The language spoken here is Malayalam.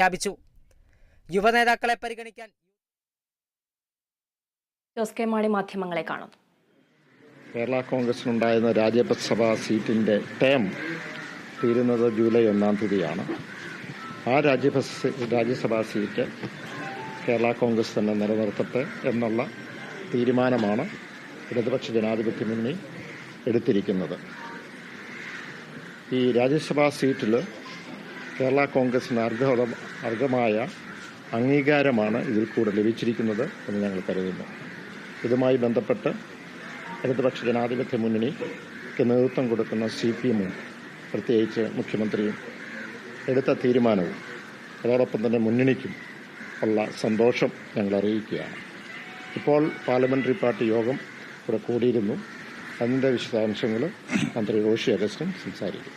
പ്രഖ്യാപിച്ചു. യുവനേതാക്കളെ പരിഗണിക്കാൻ ജോസ് കെ മാണി മാധ്യമങ്ങളെ കാണുന്നു. കേരള കോൺഗ്രസിനുണ്ടായിരുന്ന രാജ്യസഭാ സീറ്റിൻ്റെ ടേം തീരുന്നത് ജൂലൈ 1-ാം തീയതിയാണ്. ആ രാജ്യസഭാ സീറ്റ് കേരള കോൺഗ്രസ് തന്നെ നിലനിർത്തട്ടെ എന്നുള്ള തീരുമാനമാണ് ഇടതുപക്ഷ ജനാധിപത്യ മുന്നണി എടുത്തിരിക്കുന്നത്. ഈ രാജ്യസഭാ സീറ്റിൽ കേരള കോൺഗ്രസിന് അർഹമായ അംഗീകാരമാണ് ഇതിൽ കൂടെ ലഭിച്ചിരിക്കുന്നത് എന്ന് ഞങ്ങൾ കരുതുന്നു. ഇതുമായി ബന്ധപ്പെട്ട് ഇടതുപക്ഷ ജനാധിപത്യ മുന്നണിക്ക് നേതൃത്വം കൊടുക്കുന്ന CPM-ഉം പ്രത്യേകിച്ച് മുഖ്യമന്ത്രിയും എടുത്ത തീരുമാനവും അതോടൊപ്പം തന്നെ മുന്നണിക്കും ഉള്ള സന്തോഷം ഞങ്ങൾ അറിയിക്കുകയാണ്. ഇപ്പോൾ പാർലമെൻ്ററി പാർട്ടി യോഗം ഇവിടെ കൂടിയിരുന്നു. അതിൻ്റെ വിശദാംശങ്ങൾ മന്ത്രി റോഷി അഗസ്റ്റിൻ സംസാരിക്കും.